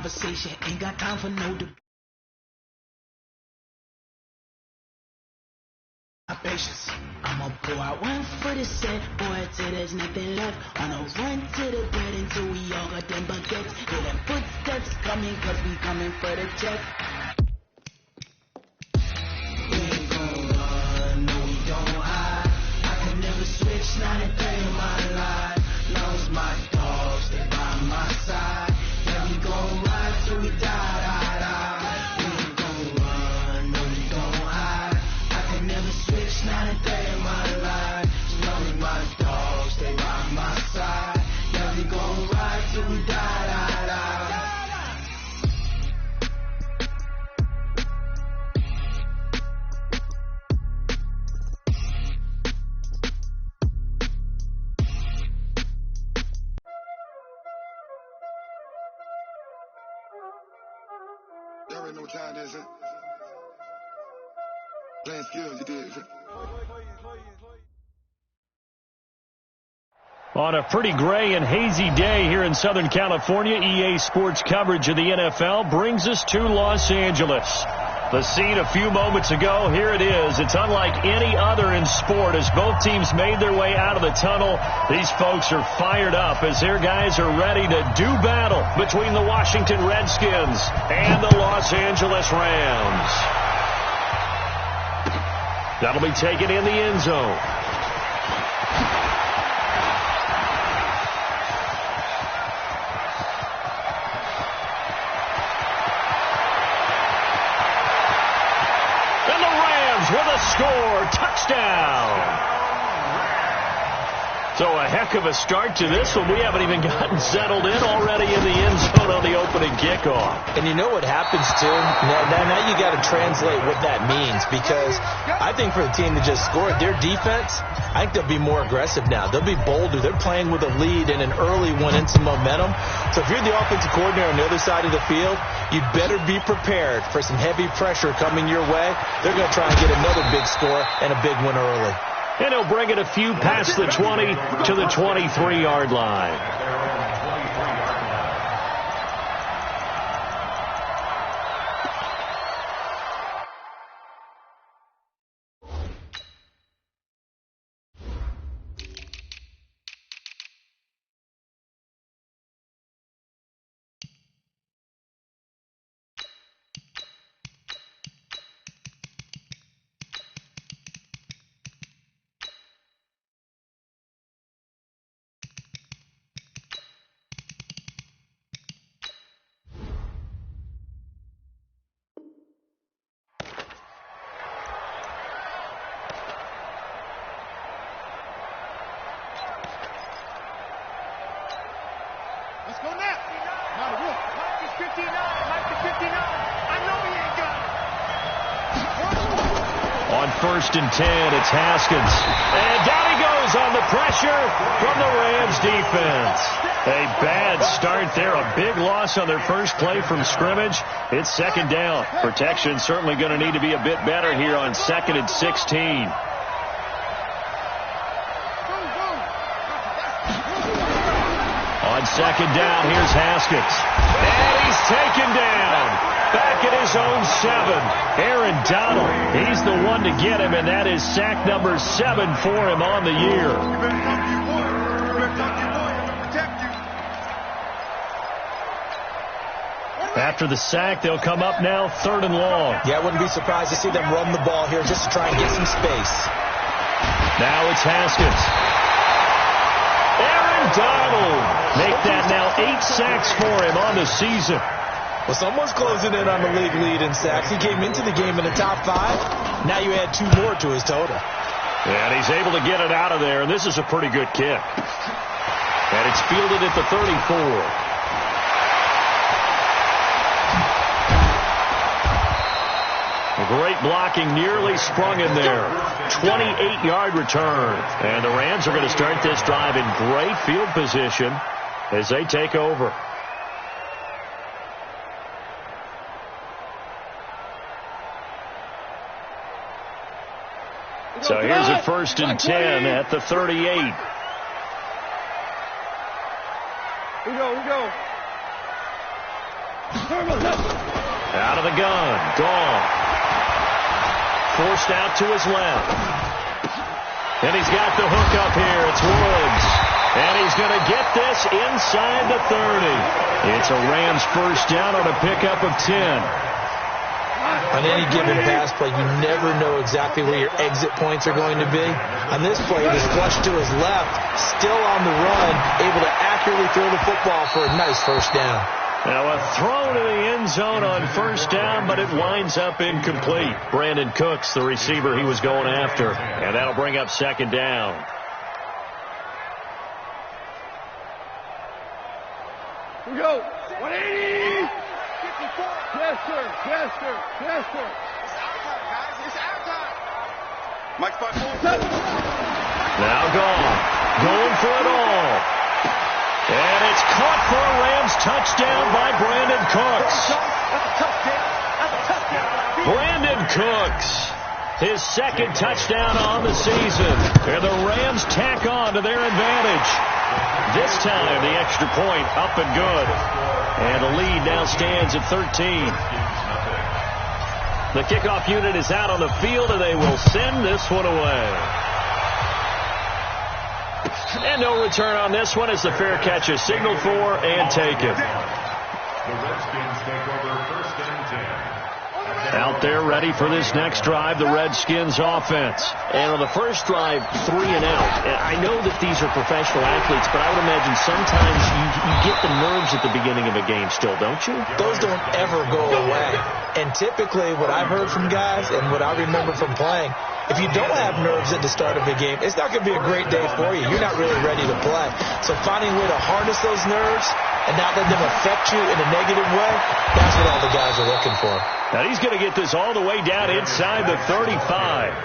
conversation, ain't got time for no debate. Patience. I'ma pour out one for the set, boy, till there's nothing left. On a run to the bread until we all got them baguettes. Hear them footsteps coming, cause we coming for the check. We ain't gon' run, no we don't hide. I can never switch, not a day in my life. Lost my dogs, they by my side. Yeah, we gon' ride till we die. Not a day in my life. As long as my dogs stay by my side. Yeah, we gon' ride till we die. Y'all already know what time it is, huh? Playing skills, you did. On a pretty gray and hazy day here in Southern California, EA Sports coverage of the NFL brings us to Los Angeles. The scene a few moments ago, here it is. It's unlike any other in sport as both teams made their way out of the tunnel. These folks are fired up as their guys are ready to do battle between the Washington Redskins and the Los Angeles Rams. That'll be taken in the end zone. And the Rams with a score. Touchdown. So a heck of a start to this one. We haven't even gotten settled in already in the end zone on the opening kickoff. And you know what happens, too? Now you got to translate what that means, because I think for the team to just score, their defense, I think they'll be more aggressive now. They'll be bolder. They're playing with a lead and an early one and some momentum. So if you're the offensive coordinator on the other side of the field, you better be prepared for some heavy pressure coming your way. They're going to try and get another big score and a big one early. And he'll bring it a few past the 20 to the 23-yard line. Let's go now. Now the roof. Mike is 59. Mike is 59. I know he ain't got it. On 1st and 10, it's Haskins. And down he goes on the pressure from the Rams defense. A bad start there. A big loss on their first play from scrimmage. It's 2nd down. Protection certainly going to need to be a bit better here on 2nd and 16. On 2nd down, here's Haskins. And he's taken down. Back at his own 7. Aaron Donald, he's the one to get him, and that is sack number 7 for him on the year. After the sack, they'll come up now 3rd and long. Yeah, I wouldn't be surprised to see them run the ball here just to try and get some space. Now it's Haskins. Aaron Donald. Make that now 8 sacks for him on the season. Well, someone's closing in on the league lead in sacks. He came into the game in the top 5. Now you add 2 more to his total. And he's able to get it out of there, and this is a pretty good kick. And it's fielded at the 34. Great blocking, nearly sprung in there. 28-yard return. And the Rams are going to start this drive in great field position as they take over. So here's a 1st and 10 at the 38. We go. Out of the gun. Gone. Forced out to his left. And he's got the hook up here. It's Woods. And he's going to get this inside the 30. It's a Rams first down on a pickup of 10. On any given pass play, you never know exactly where your exit points are going to be. On this play, it was flushed to his left, still on the run, able to accurately throw the football for a nice first down. Now a throw to the end zone on first down, but it winds up incomplete. Brandon Cooks, the receiver he was going after. And that'll bring up second down. Here we go. 180. 54. Yes, sir. Yes, sir. Yes, sir. It's our time, guys. It's our time. Mike's by 4. Now gone. Going for it all. And it's caught for a Rams touchdown by Brandon Cooks. Brandon Cooks, his second touchdown on the season. And the Rams tack on to their advantage. This time, the extra point up and good. And the lead now stands at 13. The kickoff unit is out on the field, and they will send this one away. And no return on this one as the fair catch is signaled for and taken. The Redskins take over first and 10. Out there ready for this next drive, the Redskins offense. And on the first drive, 3 and out. And I know that these are professional athletes, but I would imagine sometimes you get the nerves at the beginning of a game still, don't you? Those don't ever go away. And typically what I've heard from guys and what I remember from playing, if you don't have nerves at the start of a game, it's not going to be a great day for you. You're not really ready to play. So finding a way to harness those nerves and not let them affect you in a negative way, that's what all the guys are looking for. Now he's going to get this all the way down inside the 35.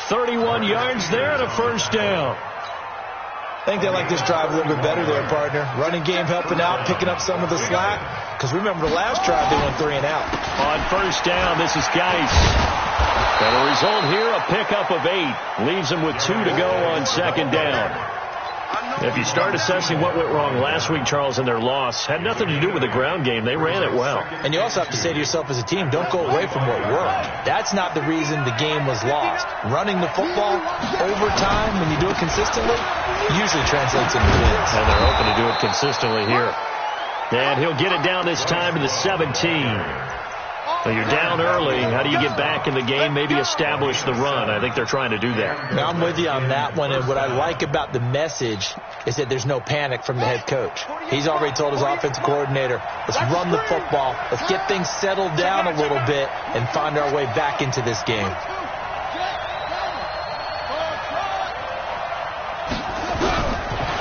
31 yards there and a first down. I think they like this drive a little bit better there, partner. Running game helping out, picking up some of the slack. Because remember, the last drive they went 3 and out. On first down, this is Geis. And the result here, a pickup of 8. Leaves them with 2 to go on second down. If you start assessing what went wrong last week, Charles, in their loss, had nothing to do with the ground game. They ran it well. And you also have to say to yourself as a team, don't go away from what worked. That's not the reason the game was lost. Running the football over time, when you do it consistently, usually translates into wins. And they're hoping to do it consistently here. And he'll get it down this time to the 17. So you're down early. How do you get back in the game? Maybe establish the run. I think they're trying to do that. Now, I'm with you on that one. And what I like about the message is that there's no panic from the head coach. He's already told his offensive coordinator, let's run the football. Let's get things settled down a little bit and find our way back into this game.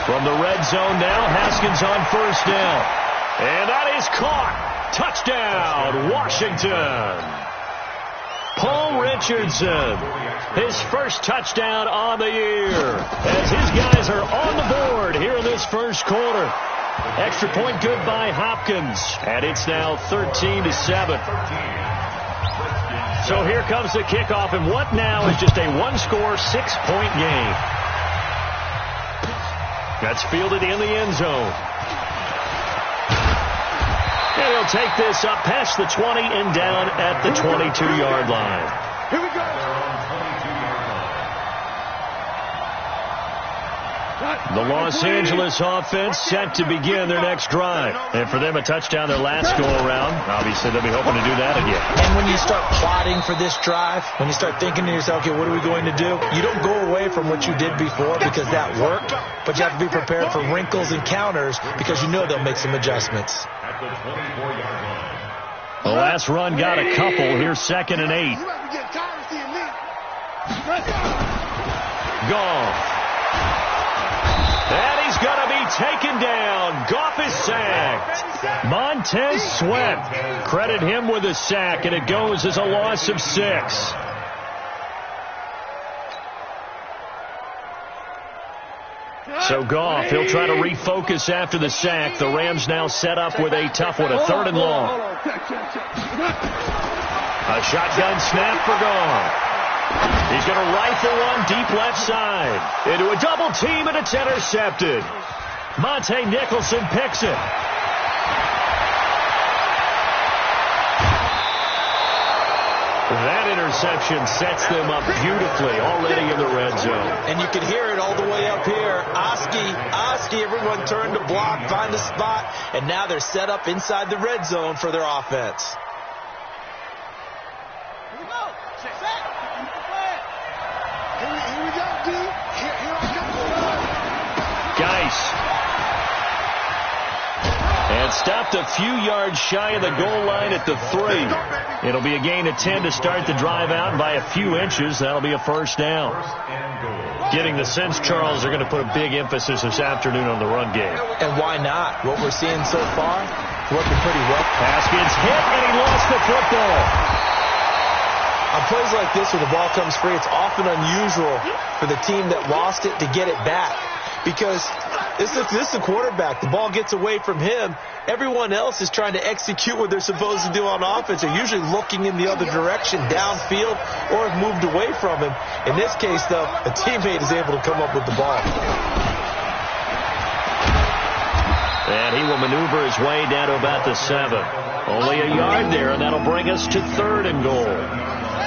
From the red zone now, Haskins on first down. And that is caught. Touchdown, Washington. Paul Richardson, his first touchdown on the year, as his guys are on the board here in this first quarter. Extra point good by Hopkins, and it's now 13-7. So here comes the kickoff, and what now is just a one-score, 6-point game. That's fielded in the end zone. And he'll take this up past the 20 and down at the 22-yard line. Here we go. The Los Angeles offense set to begin their next drive. And for them, a touchdown their last go-around. Obviously, they'll be hoping to do that again. And when you start plotting for this drive, when you start thinking to yourself, okay, what are we going to do? You don't go away from what you did before because that worked, but you have to be prepared for wrinkles and counters because you know they'll make some adjustments. At the 24-yard line. The last run got a couple. Here's 2nd and 8. Goff. And he's going to be taken down. Goff is sacked. Montez Sweat. Credit him with a sack, and it goes as a loss of 6. So Goff, he'll try to refocus after the sack. The Rams now set up with a tough one, a 3rd and long. A shotgun snap for Goff. He's going to rifle one deep left side. Into a double team, and it's intercepted. Monte Nicholson picks it. That interception sets them up beautifully already in the red zone. And you can hear it all the way up here. Oski, everyone turned to block, find a spot, and now they're set up inside the red zone for their offense. Here we go. Set. Here we go, D. Here I come. Geis. And stopped a few yards shy of the goal line at the 3. It'll be a gain of 10 to start the drive out by a few inches. That'll be a first down. Getting the sense, Charles, are going to put a big emphasis this afternoon on the run game. And why not? What we're seeing so far, working pretty well. Haskins hit, and he lost the football. On plays like this where the ball comes free, it's often unusual for the team that lost it to get it back. Because this is the quarterback. The ball gets away from him. Everyone else is trying to execute what they're supposed to do on offense. They're usually looking in the other direction, downfield, or have moved away from him. In this case, though, a teammate is able to come up with the ball. And he will maneuver his way down to about the 7. Only a yard there, and that'll bring us to 3rd and goal.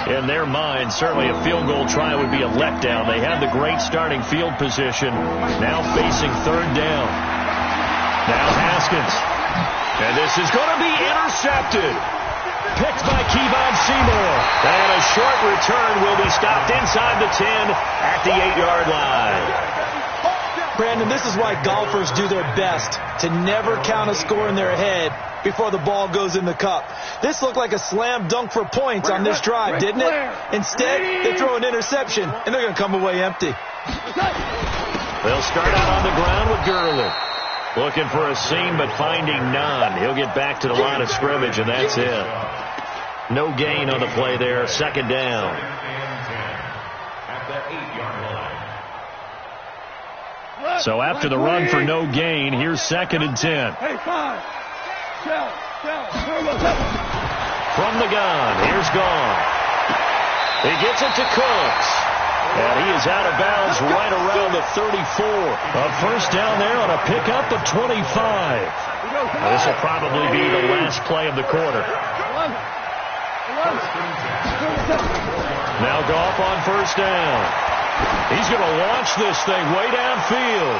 In their mind, certainly a field goal try would be a letdown. They had the great starting field position, now facing 3rd down. Now Haskins. And this is going to be intercepted. Picked by Kevon Seymour. And a short return will be stopped inside the 10 at the 8-yard line. Brandon, this is why golfers do their best to never count a score in their head before the ball goes in the cup. This looked like a slam dunk for points on this drive, didn't it? Instead, they throw an interception, and they're going to come away empty. They'll start out on the ground with Gurley. Looking for a seam, but finding none. He'll get back to the line of scrimmage, and that's it. No gain on the play there. 2nd down. At the 8-yard line. So after the run for no gain, here's 2nd and 10. Hey, 5. From the gun, here's Gauntl. He gets it to Cooks. And he is out of bounds right around the 34. A first down there on a pickup of 25. This will probably be the last play of the quarter. Now Goff on first down. He's going to launch this thing way downfield.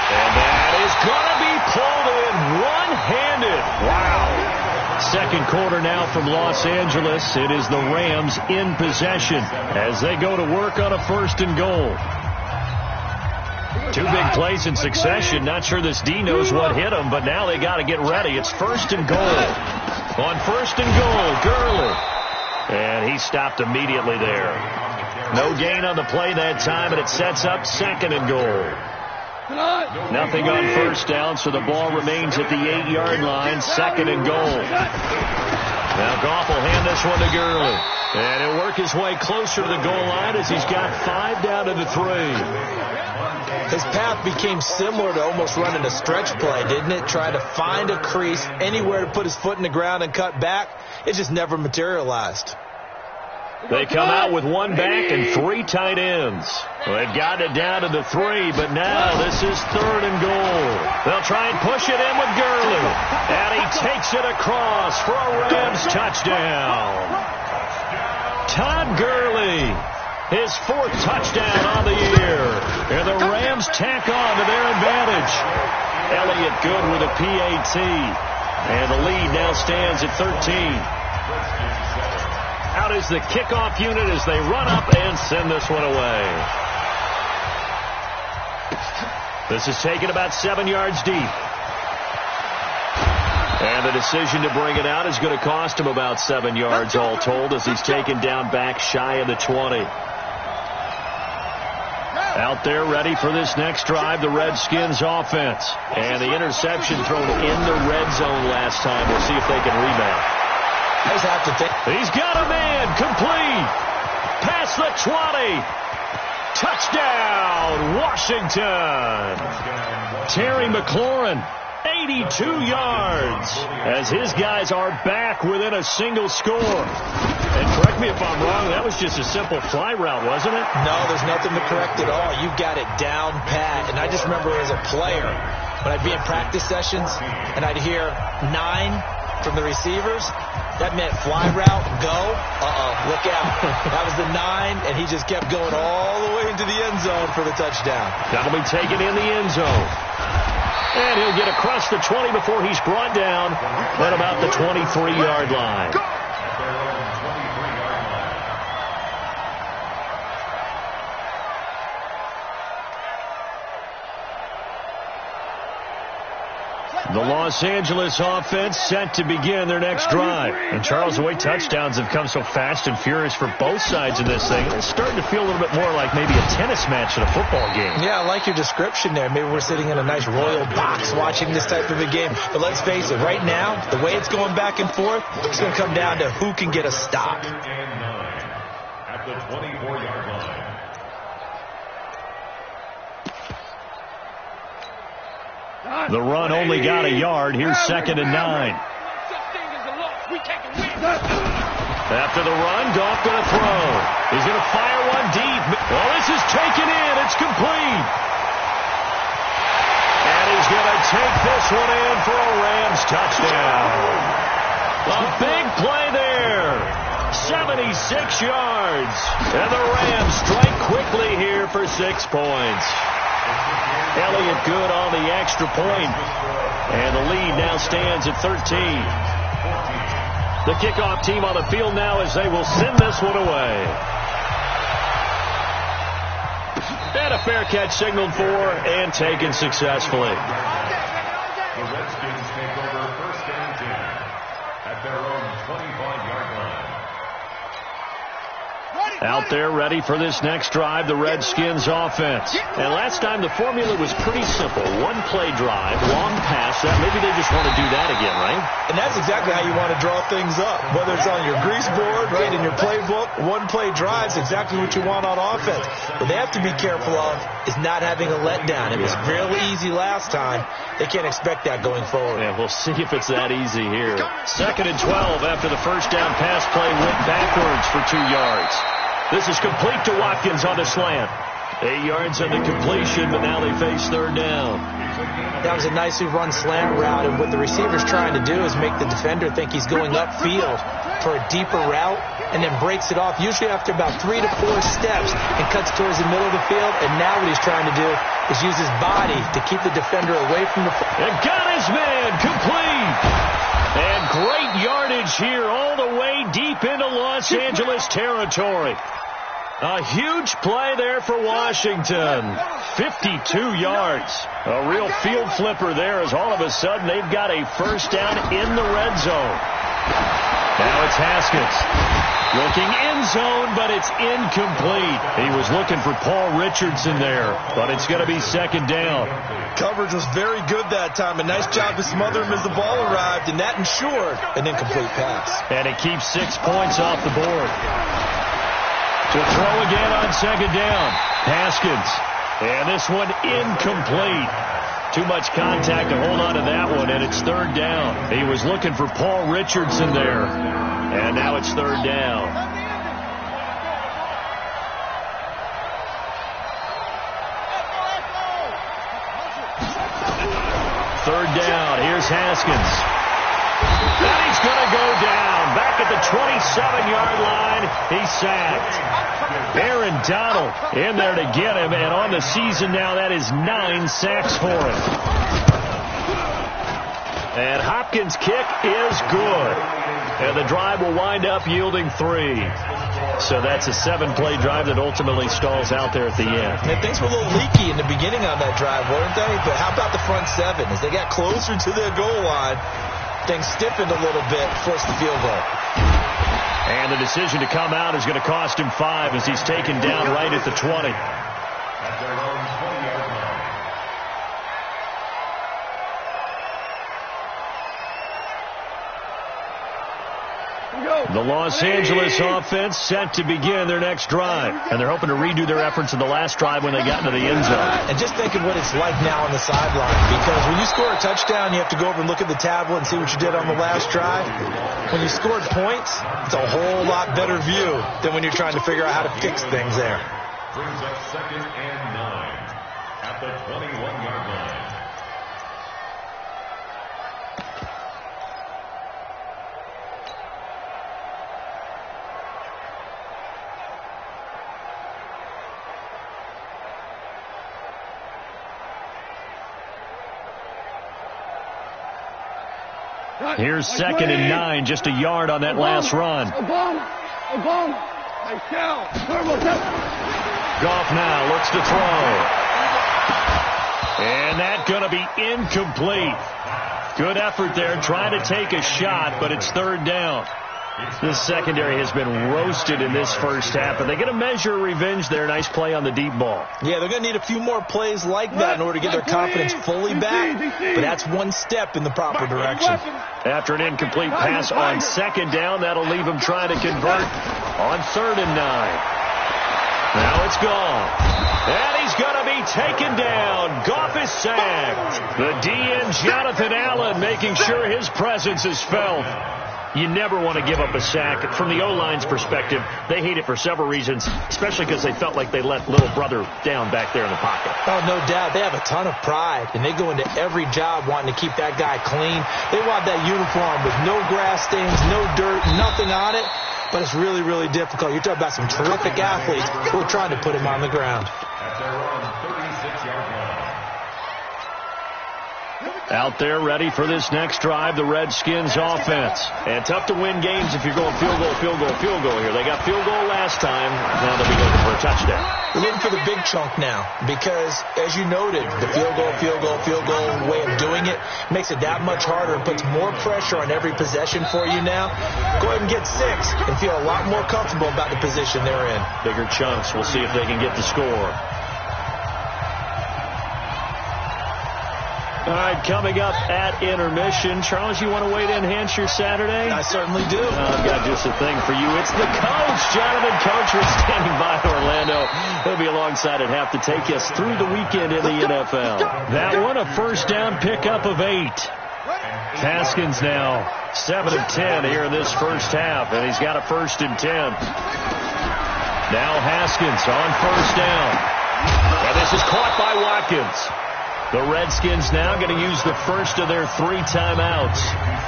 And that is going to be pulled in one-handed. Wow. 2nd quarter now from Los Angeles. It is the Rams in possession as they go to work on a 1st and goal. 2 big plays in succession. Not sure this D knows what hit him, but now they got to get ready. It's 1st and goal. On 1st and goal, Gurley. And he stopped immediately there. No gain on the play that time, and it sets up 2nd and goal. Nothing on first down, so the ball remains at the 8-yard line. 2nd and goal. Now Goff will hand this one to Gurley. And he'll work his way closer to the goal line as he's got 5 down to the 3. His path became similar to almost running a stretch play, didn't it? Trying to find a crease, anywhere to put his foot in the ground and cut back. It just never materialized. They come out with 1 back and 3 tight ends. Well, they've got it down to the 3, but now this is 3rd and goal. They'll try and push it in with Gurley. And he takes it across for a Rams touchdown. Todd Gurley, his 4th touchdown on the year. And the Rams tack on to their advantage. Elliott good with a PAT. And the lead now stands at 13. Out is the kickoff unit as they run up and send this one away. This is taken about 7 yards deep. And the decision to bring it out is going to cost him about 7 yards all told as he's taken down back shy of the 20. Out there ready for this next drive, the Redskins offense. And the interception thrown in the red zone last time. We'll see if they can rebound. He's got a man, complete, past the 20, touchdown, Washington. Terry McLaurin, 82 yards, as his guys are back within a single score. And correct me if I'm wrong, that was just a simple fly route, wasn't it? No, there's nothing to correct at all. You got it down pat. And I just remember as a player, when I'd be in practice sessions and I'd hear 9 from the receivers, That meant fly route, go. Look out. That was the 9, and he just kept going all the way into the end zone for the touchdown. That'll be taken in the end zone. And he'll get across the 20 before he's brought down at about the 23-yard line. The Los Angeles offense set to begin their next drive. And, Charles, the way touchdowns have come so fast and furious for both sides of this thing, it's starting to feel a little bit more like maybe a tennis match at a football game. Yeah, I like your description there. Maybe we're sitting in a nice royal box watching this type of a game. But let's face it, right now, the way it's going back and forth, it's going to come down to who can get a stop. At the 24-yard line. The run only got a yard. Here's 2nd and 9. After the run, Goff going to throw. He's going to fire one deep. Well, this is taken in. It's complete. And he's going to take this one in for a Rams touchdown. A big play there. 76 yards. And the Rams strike quickly here for 6 points. Elliott good on the extra point. And the lead now stands at 13. The kickoff team on the field now as they will send this one away. And a fair catch signaled for and taken successfully. The Redskins take over 1st and 10 at their own 25-yard line. Out there ready for this next drive, the Redskins offense. And last time the formula was pretty simple. One-play drive, long pass. Maybe they just want to do that again, right? And that's exactly how you want to draw things up. Whether it's on your grease board, right, in your playbook, one-play drive's exactly what you want on offense. What they have to be careful of is not having a letdown. It was real easy last time. They can't expect that going forward. Yeah, we'll see if it's that easy here. 2nd and 12 after the first down pass play went backwards for 2 yards. This is complete to Watkins on the slant. 8 yards on the completion, but now they face 3rd down. That was a nicely run slant route, and what the receiver's trying to do is make the defender think he's going upfield for a deeper route, and then breaks it off, usually after about 3 to 4 steps, and cuts towards the middle of the field. And now what he's trying to do is use his body to keep the defender away from the and got his man complete. And great yardage here all the way deep into Los Angeles territory. A huge play there for Washington. 52 yards. A real field flipper there as all of a sudden they've got a first down in the red zone. Now it's Haskins. Looking end zone, but it's incomplete. He was looking for Paul Richardson there, but it's going to be 2nd down. Coverage was very good that time. A nice job to smother him as the ball arrived, and that ensured an incomplete pass. And it keeps 6 points off the board. To throw again on 2nd down. Haskins. And this one incomplete. Too much contact to hold on to that one, and it's 3rd down. He was looking for Paul Richardson there. And now it's 3rd down. Third down. Here's Haskins. And he's going to go down. Back at the 27-yard line. He's sacked. Aaron Donald in there to get him. And on the season now, that is 9 sacks for him. And Hopkins' kick is good. And the drive will wind up yielding 3. So that's a 7-play drive that ultimately stalls out there at the end. And things were a little leaky in the beginning on that drive, weren't they? But how about the front 7? As they got closer to their goal line, things stiffened a little bit, forced the field goal. And the decision to come out is going to cost him 5 as he's taken down right at the 20. At their own 20-yard line. The Los Angeles offense set to begin their next drive. And they're hoping to redo their efforts in the last drive when they got into the end zone. And just think of what it's like now on the sideline. Because when you score a touchdown, you have to go over and look at the tablet and see what you did on the last drive. When you scored points, it's a whole lot better view than when you're trying to figure out how to fix things there. Brings up 2nd and 9 at the 21-yard line. Here's 2nd and 9, just a yard on that last run. Obama. Nice down. Goff now looks to throw. And that's going to be incomplete. Good effort there, trying to take a shot, but it's 3rd down. This secondary has been roasted in this first half, but they're going to measure revenge there. Nice play on the deep ball. Yeah, they're going to need a few more plays like that in order to get their confidence fully back, but that's one step in the proper direction. After an incomplete pass on 2nd down, that'll leave him trying to convert on 3rd and 9. Now it's gone. And he's going to be taken down. Goff is sacked. The DN, Jonathan Allen, making sure his presence is felt. You never want to give up a sack. From the O-line's perspective, they hate it for several reasons, especially because they felt like they let little brother down back there in the pocket. Oh, no doubt. They have a ton of pride, and they go into every job wanting to keep that guy clean. They want that uniform with no grass stains, no dirt, nothing on it, but it's really, really difficult. You're talking about some terrific athletes who are trying to put him on the ground. At their own 36-yard line. Out there ready for this next drive, the Redskins offense. And tough to win games if you're going field goal here. They got field goal last time. Now they'll be looking for a touchdown. We're looking for the big chunk now because, as you noted, the field goal way of doing it makes it that much harder and puts more pressure on every possession for you now. Go ahead and get 6 and feel a lot more comfortable about the position they're in. Bigger chunks. We'll see if they can get the score. All right, coming up at intermission. Charles, you want to weigh in Hampshire Saturday? I certainly do. I've got just a thing for you. It's the coach, Jonathan Coachman, standing by Orlando. He'll be alongside at half to take us through the weekend in the NFL. That one, a first down pickup of 8. Haskins now 7 of 10 here in this first half, and he's got a 1st and 10. Now Haskins on first down. And this is caught by Watkins. The Redskins now going to use the first of their 3 timeouts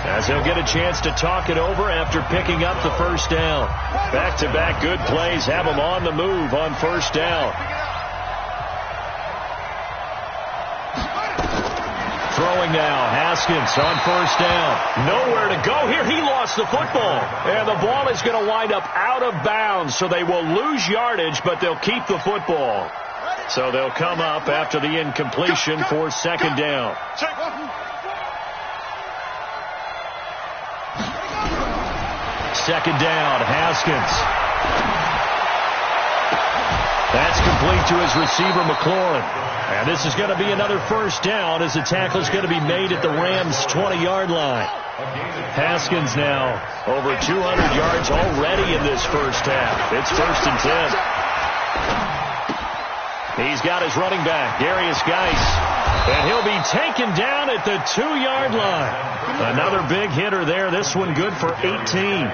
as they'll get a chance to talk it over after picking up the first down. Back-to-back good plays have them on the move on first down. Throwing now, Haskins on first down. Nowhere to go here. He lost the football. And the ball is going to wind up out of bounds, so they will lose yardage, but they'll keep the football. So they'll come up after the incompletion for 2nd down. Second down, Haskins. That's complete to his receiver, McLaurin. And this is going to be another first down as the tackle is going to be made at the Rams' 20-yard line. Haskins now over 200 yards already in this first half. It's 1st and 10. He's got his running back, Darius Geis, and he'll be taken down at the 2-yard line. Another big hitter there. This one good for 18.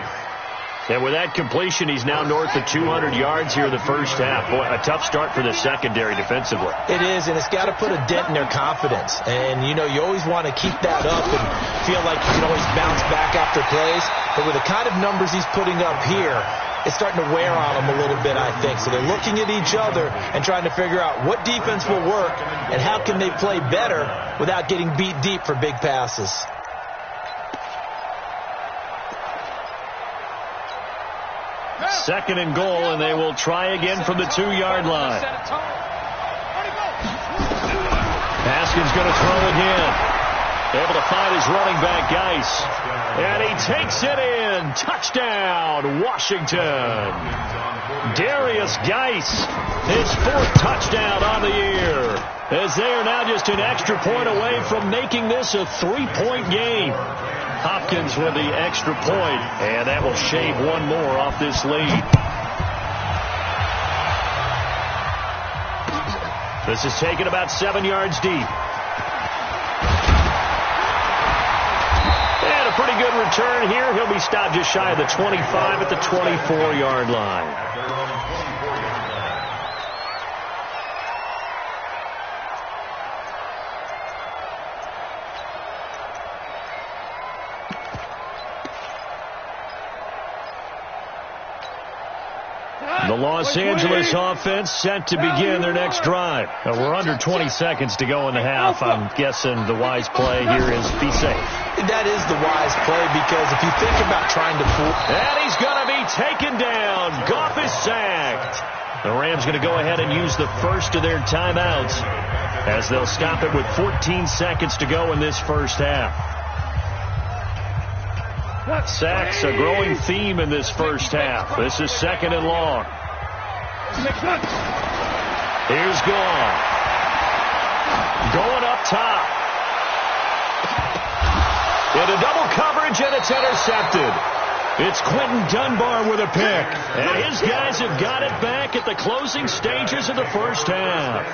And with that completion, he's now north of 200 yards here in the first half. Boy, a tough start for the secondary defensively. It is, and it's got to put a dent in their confidence. And, you know, you always want to keep that up and feel like you can always bounce back after plays. But with the kind of numbers he's putting up here, it's starting to wear on them a little bit, I think. So they're looking at each other and trying to figure out what defense will work and how can they play better without getting beat deep for big passes. Second and goal, and they will try again from the 2-yard line. Haskins going to throw again. Able to find his running back, Geis. And he takes it in. Touchdown, Washington. Darius Geis, his 4th touchdown on the year. As they are now just an extra point away from making this a 3-point game. Hopkins with the extra point, and that will shave one more off this lead. This is taken about 7 yards deep. And a pretty good return here. He'll be stopped just shy of the 25 at the 24-yard line. The Los Angeles offense set to begin their next drive. We're under 20 seconds to go in the half. I'm guessing the wise play here is be safe. That is the wise play, because if you think about trying to fool... And he's going to be taken down. Goff is sacked. The Rams going to go ahead and use the first of their timeouts as they'll stop it with 14 seconds to go in this first half. Sacks a growing theme in this first half. This is 2nd and long. Here's Goff. Going up top. Into double coverage, and it's intercepted. It's Quentin Dunbar with a pick. And his guys have got it back at the closing stages of the first half.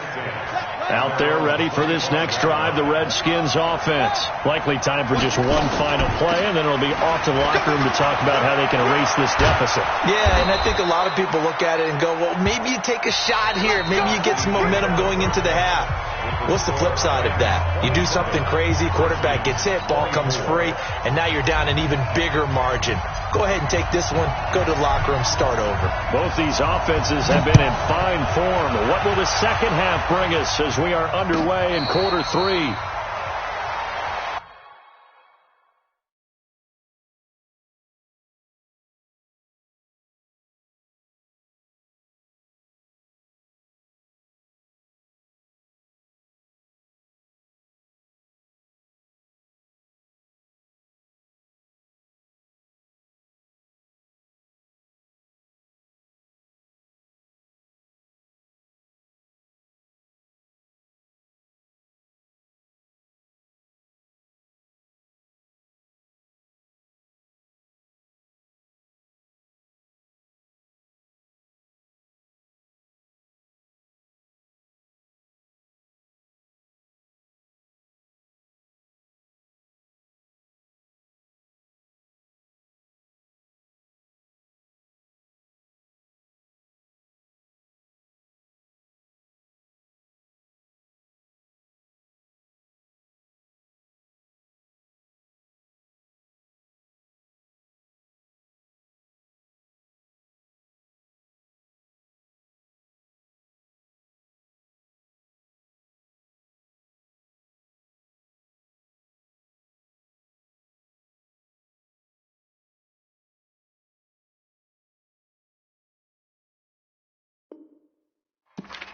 Out there ready for this next drive, the Redskins offense. Likely time for just one final play, and then it'll be off to the locker room to talk about how they can erase this deficit. Yeah, and I think a lot of people look at it and go, well, maybe you take a shot here. Maybe you get some momentum going into the half. What's the flip side of that? You do something crazy, quarterback gets hit, ball comes free, and now you're down an even bigger margin. Go ahead and take this one, go to the locker room, start over. Both these offenses have been in fine form. What will the second half bring us as we are underway in quarter 3?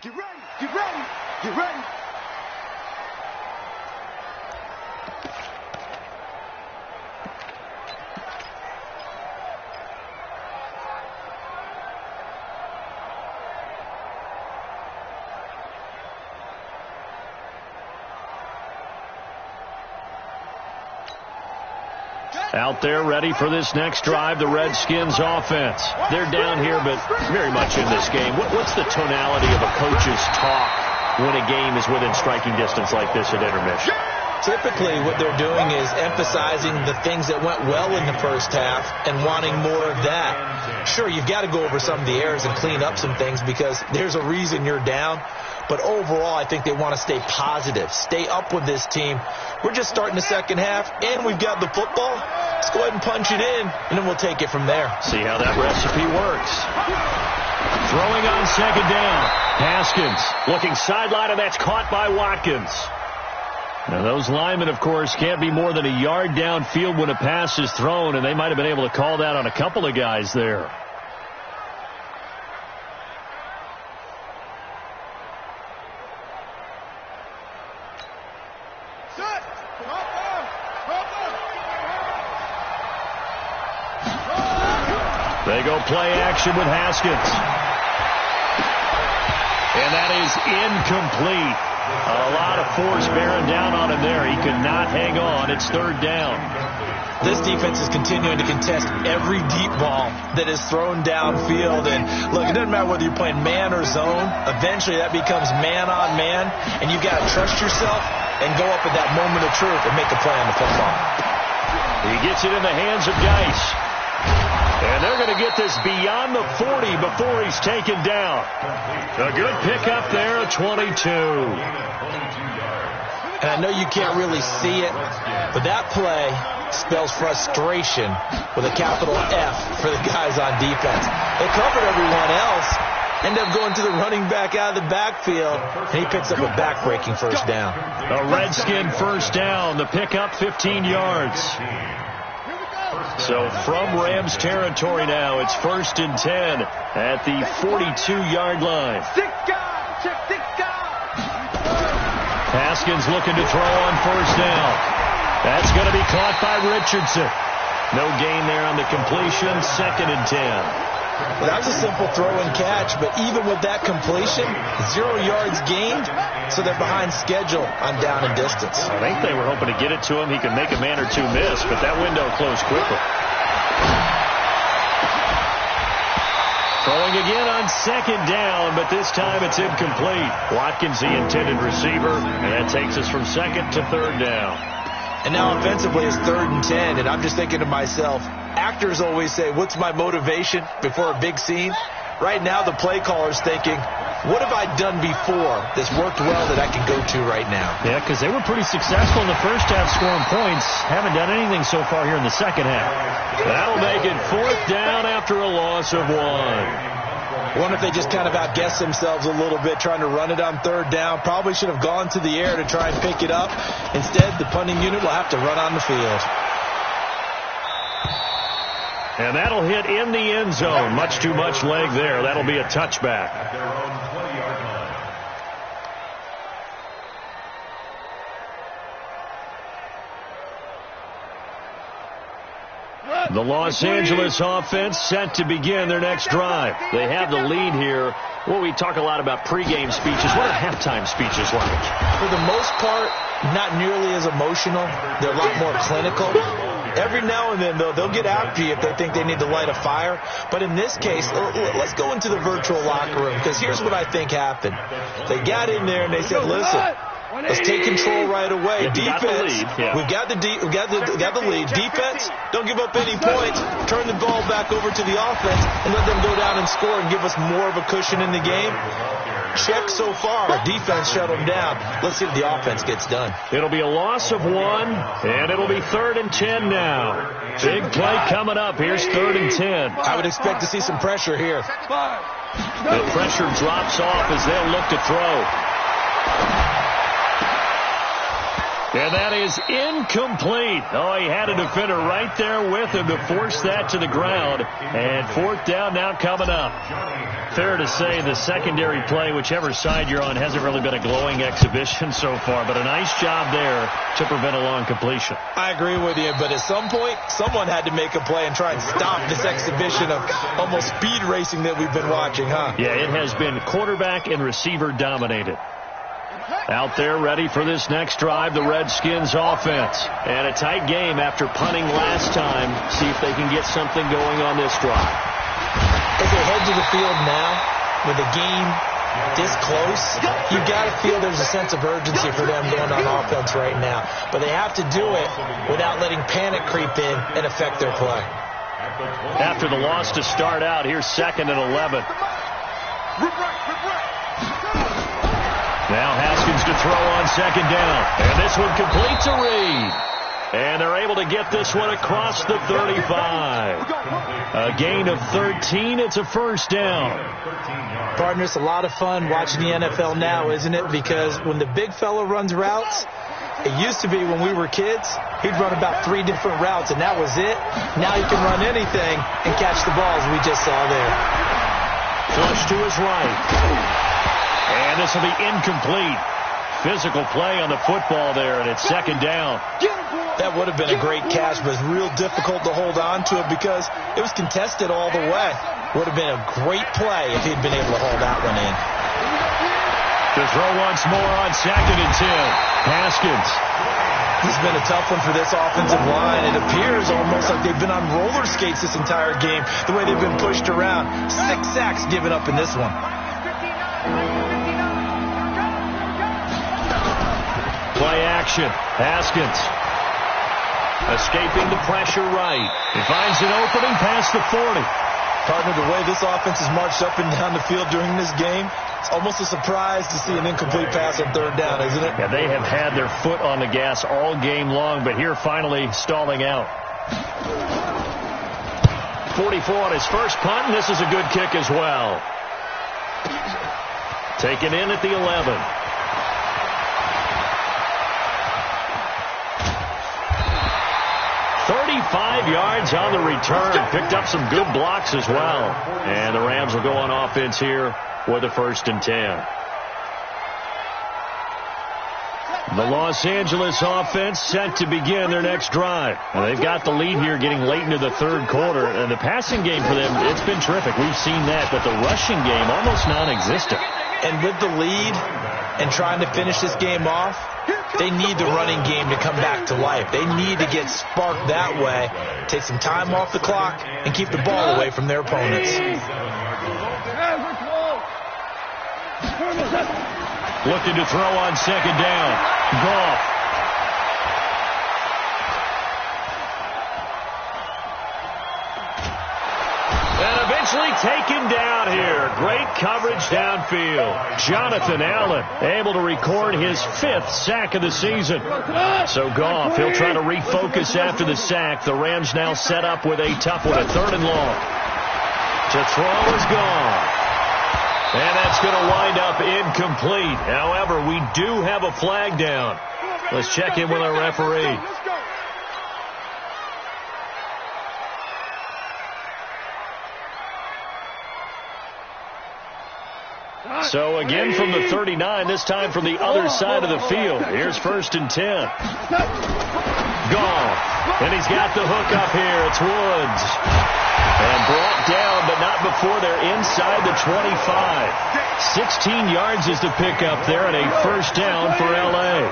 Get ready! Get ready! Get ready! Out there ready for this next drive, the Redskins offense. They're down here, but very much in this game. What's the tonality of a coach's talk when a game is within striking distance like this at intermission? Typically, what they're doing is emphasizing the things that went well in the first half and wanting more of that. Sure, you've got to go over some of the errors and clean up some things because there's a reason you're down. But overall, I think they want to stay positive, stay up with this team. We're just starting the second half, and we've got the football. Let's go ahead and punch it in, and then we'll take it from there. See how that recipe works. Throwing on second down. Haskins looking sideline, and that's caught by Watkins. Now, those linemen, of course, can't be more than a yard downfield when a pass is thrown, and they might have been able to call that on a couple of guys there. They go play action with Haskins. And that is incomplete. A lot of force bearing down on him there. He could not hang on. It's third down. This defense is continuing to contest every deep ball that is thrown downfield. And, look, it doesn't matter whether you're playing man or zone. Eventually that becomes man on man. And you've got to trust yourself and go up at that moment of truth and make a play on the football. He gets it in the hands of Geis. And they're going to get this beyond the 40 before he's taken down. A good pickup there, 22. And I know you can't really see it, but that play spells frustration with a capital F for the guys on defense. They covered everyone else, end up going to the running back out of the backfield, and he picks up a back-breaking first down. A Redskin first down. The pickup, 15 yards. So from Rams territory now, it's 1st and 10 at the 42-yard line. Haskins looking to throw on first down. That's going to be caught by Richardson. No gain there on the completion. 2nd and 10. Well, that was a simple throw and catch, but even with that completion, 0 yards gained, so they're behind schedule on down and distance. I think they were hoping to get it to him. He could make a man or two miss, but that window closed quickly. Throwing again on 2nd down, but this time it's incomplete. Watkins, the intended receiver, and that takes us from 2nd to 3rd down. And now offensively it's 3rd and 10, and I'm just thinking to myself, actors always say, what's my motivation before a big scene? Right now the play caller's thinking, what have I done before that's worked well that I can go to right now? Yeah, because they were pretty successful in the first half scoring points. Haven't done anything so far here in the second half. That'll make it 4th down after a loss of 1. I wonder if they just kind of outguessed themselves a little bit trying to run it on 3rd down. Probably should have gone to the air to try and pick it up. Instead, the punting unit will have to run on the field. And that'll hit in the end zone. Much too much leg there. That'll be a touchback. At their own 20-yard line. The Los Angeles offense set to begin their next drive. They have the lead here. Well, we talk a lot about pregame speeches. What are halftime speeches like? For the most part, not nearly as emotional. They're a lot more clinical. Every now and then, though, they'll get after you if they think they need to light a fire. But in this case, let's go into the virtual locker room, because here's what I think happened. They got in there and they said, listen, let's take control right away. Defense, we've got the lead. Defense, don't give up any points. Turn the ball back over to the offense and let them go down and score and give us more of a cushion in the game. Check so far. Defense shut them down. Let's see if the offense gets done. It'll be a loss of 1, and it'll be 3rd and 10 now. Big play coming up. Here's 3rd and 10. I would expect to see some pressure here. The pressure drops off as they'll look to throw. And that is incomplete. Oh, he had a defender right there with him to force that to the ground. And 4th down now coming up. Fair to say the secondary play, whichever side you're on, hasn't really been a glowing exhibition so far. But a nice job there to prevent a long completion. I agree with you, but at some point, someone had to make a play and try and stop this exhibition of almost speed racing that we've been watching, huh? Yeah, it has been quarterback and receiver dominated. Out there ready for this next drive, the Redskins offense. And a tight game after punting last time. See if they can get something going on this drive. As they head to the field now, with the game this close, you've got to feel there's a sense of urgency for them going on offense right now. But they have to do it without letting panic creep in and affect their play. After the loss to start out, here's 2nd and 11. Now Haskins to throw on 2nd down. And this one completes a read. And they're able to get this one across the 35. A gain of 13. It's a 1st down. Partner, it's a lot of fun watching the NFL now, isn't it? Because when the big fella runs routes, it used to be when we were kids, he'd run about 3 different routes, and that was it. Now he can run anything and catch the balls we just saw there. Flush to his right. And this will be incomplete. Physical play on the football there, and it's 2nd down. That would have been a great catch, but it's real difficult to hold on to it because it was contested all the way. Would have been a great play if he'd been able to hold that one in. To throw once more on 2nd and 10. Haskins. This has been a tough one for this offensive line. It appears almost like they've been on roller skates this entire game, the way they've been pushed around. 6 sacks given up in this one. Play action. Haskins escaping the pressure right. He finds an opening past the 40. Partner, the way this offense has marched up and down the field during this game, It's almost a surprise to see an incomplete pass on third down, isn't it? Yeah, they have had their foot on the gas all game long, but here finally stalling out. 44 on his first punt, and this is a good kick as well. Taken in at the 11. "35 yards on the return. Picked up some good blocks as well. And the Rams will go on offense here with a 1st and 10. The Los Angeles offense set to begin their next drive. And they've got the lead here getting late into the third quarter. And the passing game for them, it's been terrific. We've seen that. But the rushing game, almost non-existent. And with the lead and trying to finish this game off, they need the running game to come back to life. They need to get sparked that way, take some time off the clock, and keep the ball away from their opponents. Looking to throw on second down. Goff. And eventually taken down here. Great coverage downfield. Jonathan Allen able to record his 5th sack of the season. So Goff, he'll try to refocus after the sack. The Rams now set up with a tough one, a 3rd and long. To throw is gone. And that's going to wind up incomplete. However, we do have a flag down. Let's check in with our referee. So again from the 39, this time from the other side of the field. Here's 1st and 10. Goff. And he's got the hook up here. It's Woods. And brought down, but not before they're inside the 25. 16 yards is the pickup there, and a 1st down for L.A.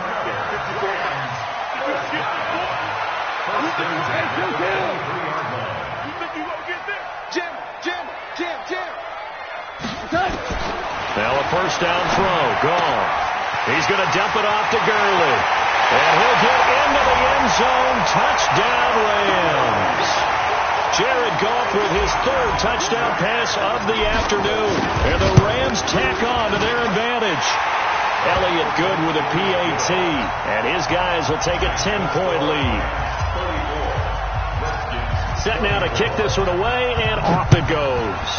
Now a 1st down throw. Gone. He's going to dump it off to Gurley. And he'll get into the end zone. Touchdown, Rams. Jared Goff with his 3rd touchdown pass of the afternoon. And the Rams tack on to their advantage. Elliott good with a PAT. And his guys will take a 10-point lead. Set now to kick this one away, and off it goes.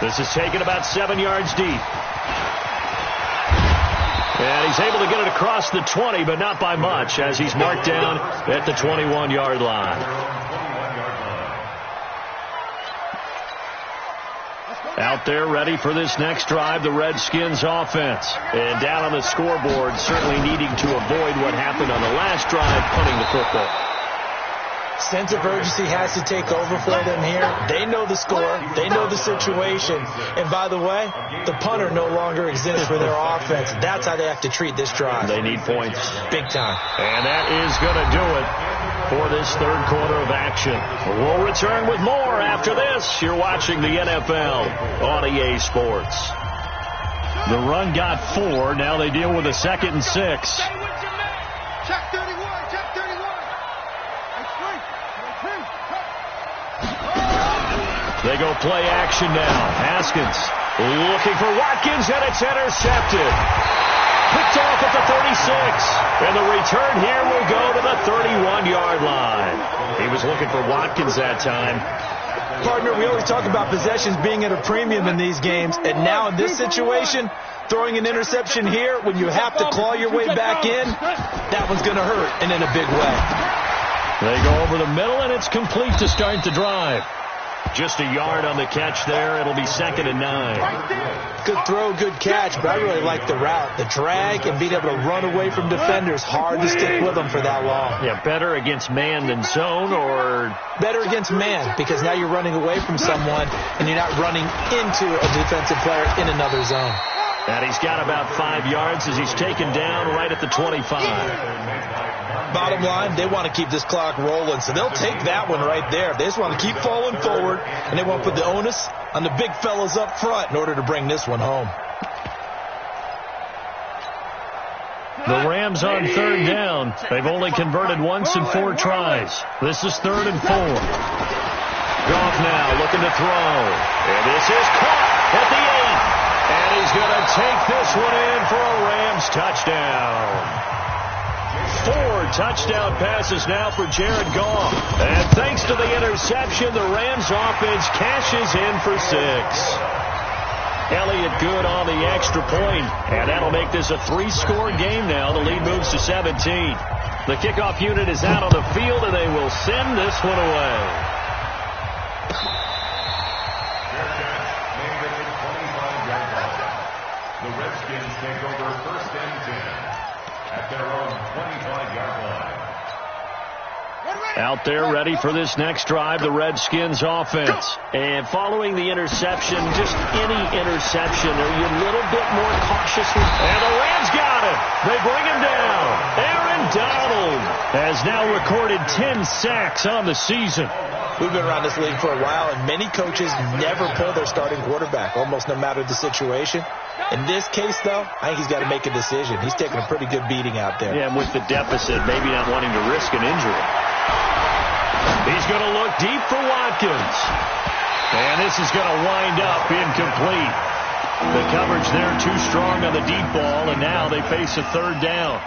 This is taken about 7 yards deep. And he's able to get it across the 20, but not by much, as he's marked down at the 21-yard line. Out there ready for this next drive, the Redskins offense. And down on the scoreboard, certainly needing to avoid what happened on the last drive, punting the football. Sense of urgency has to take over for them here. They know the score. They know the situation. And by the way, the punter no longer exists for their offense. That's how they have to treat this drive. They need points. Big time. And that is going to do it for this 3rd quarter of action. We'll return with more after this. You're watching the NFL on EA Sports. The run got 4. Now they deal with a 2nd and 6. Check 31. Check 31. They go play action now. Haskins looking for Watkins, and it's intercepted. Picked off at the 36. And the return here will go to the 31-yard line. He was looking for Watkins that time. Partner, we always talk about possessions being at a premium in these games. And now in this situation, throwing an interception here when you have to claw your way back in, that one's going to hurt, and in a big way. They go over the middle, and it's complete to start the drive. Just a yard on the catch there. It'll be 2nd and 9. Good throw, good catch, but I really like the route. The drag and being able to run away from defenders. Hard to stick with them for that long. Yeah, better against man than zone, or? Better against man, because now you're running away from someone and you're not running into a defensive player in another zone. And he's got about 5 yards as he's taken down right at the 25. Bottom line, they want to keep this clock rolling, so they'll take that one right there. They just want to keep falling forward, and they want to put the onus on the big fellas up front in order to bring this one home. The Rams on 3rd down. They've only converted once in 4 tries. This is 3rd and 4. Goff now looking to throw. And this is caught at the 8. And he's going to take this one in for a Rams touchdown. 4 touchdown passes now for Jared Goff. And thanks to the interception, the Rams offense cashes in for 6. Elliott good on the extra point, and that'll make this a 3-score game now. The lead moves to 17. The kickoff unit is out on the field, and they will send this one away. The Redskins take over 1st and 10 at their own 25-yard line. Out there ready for this next drive, the Redskins offense. And following the interception, just any interception, are you a little bit more cautious? And the Rams got it. They bring him down. Aaron Donald has now recorded 10 sacks on the season. We've been around this league for a while, and many coaches never pull their starting quarterback, almost no matter the situation. In this case, though, I think he's got to make a decision. He's taking a pretty good beating out there. Yeah, and with the deficit, maybe not wanting to risk an injury. He's going to look deep for Watkins. And this is going to wind up incomplete. The coverage there too strong on the deep ball, and now they face a 3rd down.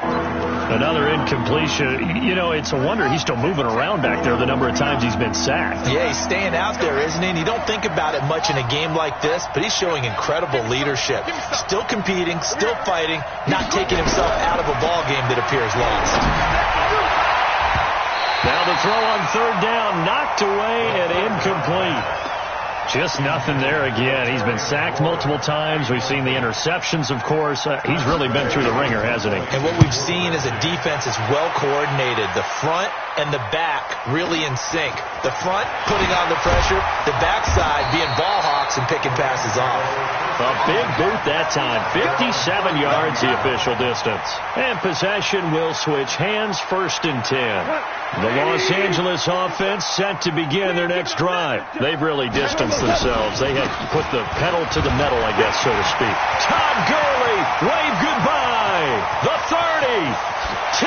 Another incompletion. You know, it's a wonder he's still moving around back there the number of times he's been sacked. Yeah, he's staying out there, isn't he? And you don't think about it much in a game like this, but he's showing incredible leadership. Still competing, still fighting, not taking himself out of a ball game that appears lost. Now the throw on 3rd down, knocked away and incomplete. Just nothing there again. He's been sacked multiple times. We've seen the interceptions, of course. He's really been through the ringer, hasn't he? And what we've seen is a defense is well coordinated. The front and the back really in sync. The front putting on the pressure, the backside being ball hawks and picking passes off. A big boot that time. 57 yards the official distance. And possession will switch hands, 1st and 10. The Los Angeles offense set to begin their next drive. They've really distanced themselves. They have put the pedal to the metal, I guess, so to speak. Todd Gurley, wave goodbye. The 30,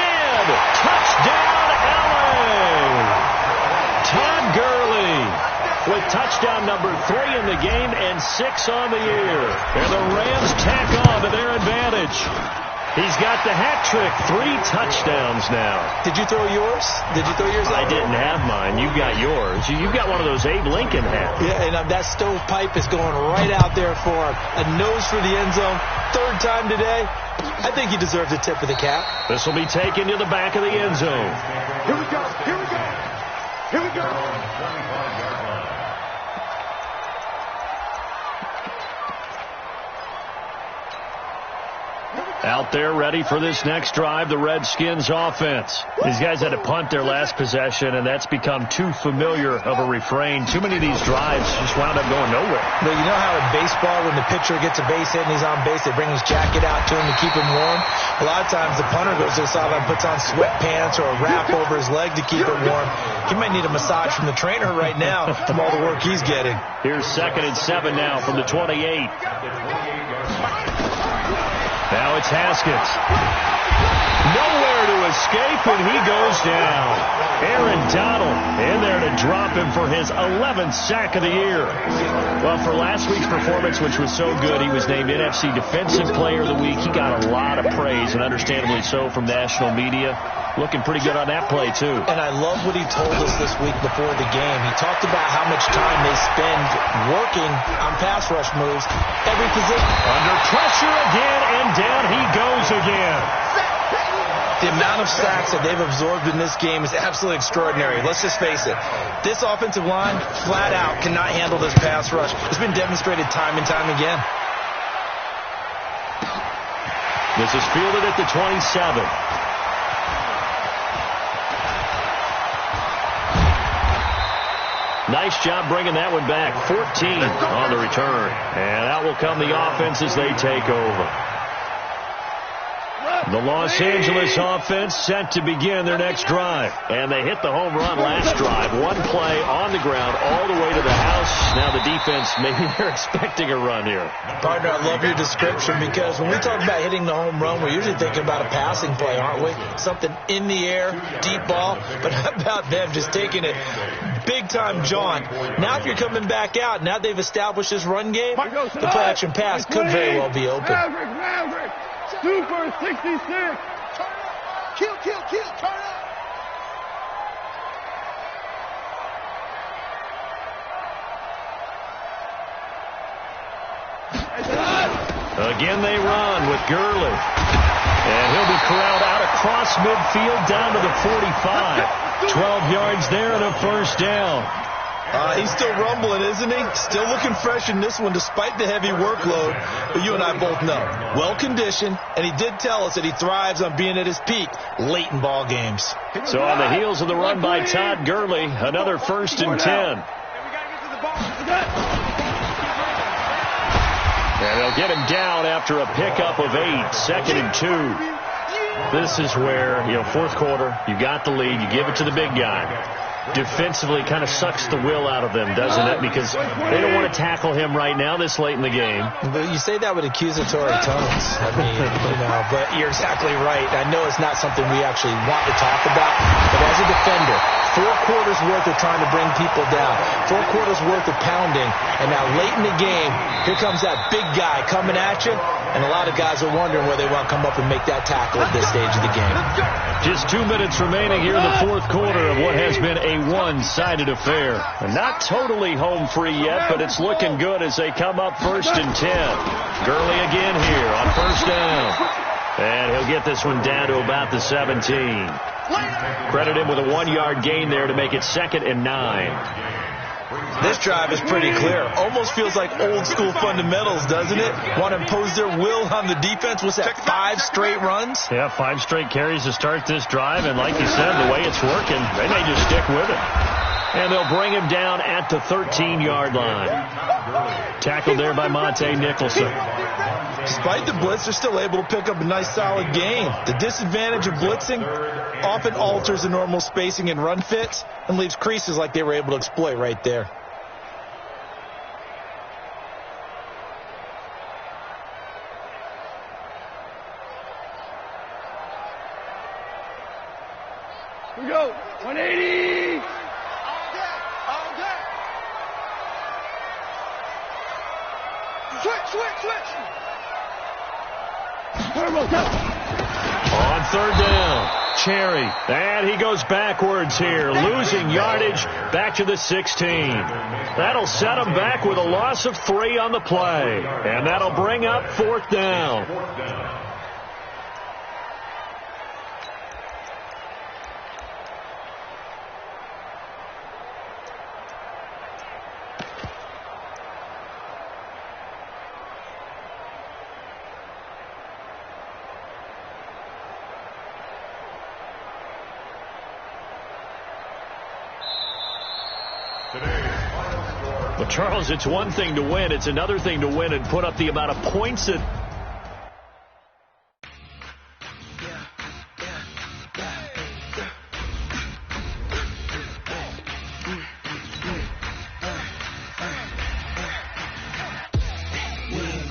10, touchdown LA. Todd Gurley with touchdown number 3 in the game and 6 on the year. And the Rams tack on to their advantage. He's got the hat trick, 3 touchdowns now. Did you throw yours? Did you throw yours out? I didn't have mine. You got yours. You've got one of those Abe Lincoln hats. Yeah, and that stovepipe is going right out there for him. A nose for the end zone. 3rd time today. I think he deserves a tip of the cap. This will be taken to the back of the end zone. Here we go. Here we go. Here we go. Out there ready for this next drive, the Redskins offense. These guys had to punt their last possession, and that's become too familiar of a refrain. Too many of these drives just wound up going nowhere. But you know how in baseball, when the pitcher gets a base hit and he's on base, they bring his jacket out to him to keep him warm? A lot of times the punter goes to the sideline, puts on sweatpants or a wrap over his leg to keep it warm. He might need a massage from the trainer right now from all the work he's getting. Here's 2nd and 7 now from the 28. Now it's Haskins. Nowhere to escape, and he goes down. Aaron Donald in there to drop him for his 11th sack of the year. Well, for last week's performance, which was so good, he was named NFC Defensive Player of the Week. He got a lot of praise, and understandably so, from national media. Looking pretty good on that play, too. And I love what he told us this week before the game. He talked about how much time they spend working on pass rush moves, every position. Under pressure again, and down he goes again. The amount of sacks that they've absorbed in this game is absolutely extraordinary. Let's just face it. This offensive line, flat out, cannot handle this pass rush. It's been demonstrated time and time again. This is fielded at the 27. Nice job bringing that one back. 14 on the return. And out will come the offense as they take over. The Los Angeles offense set to begin their next drive. And they hit the home run last drive. One play on the ground all the way to the house. Now the defense, maybe they're expecting a run here. Partner, I love your description, because when we talk about hitting the home run, we're usually thinking about a passing play, aren't we? Something in the air, deep ball. But how about them just taking it big-time jaunt. Now if you're coming back out, now they've established this run game, the play-action pass could very well be open. Maverick, Super 66. Kill, turn up. Again they run with Gurley. And he'll be corralled out across midfield down to the 45. 12 yards there and a first down. He's still rumbling, isn't he? Still looking fresh in this one despite the heavy workload. But you and I both know, well-conditioned, and he did tell us that he thrives on being at his peak late in ball games. So on the heels of the run by Todd Gurley, another 1st and 10. And they'll get him down after a pickup of 8, 2nd and 2. This is where, fourth quarter, you got the lead, you give it to the big guy. Defensively kind of sucks the will out of them, doesn't it? Because they don't want to tackle him right now this late in the game. But you say that with accusatory tones. I mean, but you're exactly right. I know it's not something we actually want to talk about, but as a defender, 4 quarters worth of trying to bring people down, 4 quarters worth of pounding, and now late in the game, here comes that big guy coming at you, and a lot of guys are wondering where they want to come up and make that tackle at this stage of the game. Just 2 minutes remaining here in the fourth quarter of what has been a one-sided affair. And not totally home free yet, but it's looking good as they come up 1st and 10. Gurley again here on 1st down. And he'll get this one down to about the 17. Credit him with a 1-yard gain there to make it 2nd and 9. This drive is pretty clear. Almost feels like old-school fundamentals, doesn't it? Want to impose their will on the defense. What's that, 5 straight runs? Yeah, 5 straight carries to start this drive. And like you said, the way it's working, they may just stick with it. And they'll bring him down at the 13-yard line. Tackled there by Monte Nicholson. Despite the blitz, they're still able to pick up a nice solid gain. The disadvantage of blitzing often alters the normal spacing and run fits and leaves creases like they were able to exploit right there. Here we go. 180. All day. Switch. On 3rd down, Cherry. And he goes backwards here, losing yardage back to the 16. That'll set him back with a loss of 3 on the play. And that'll bring up 4th down. But, Charles, it's one thing to win. It's another thing to win and put up the amount of points that... We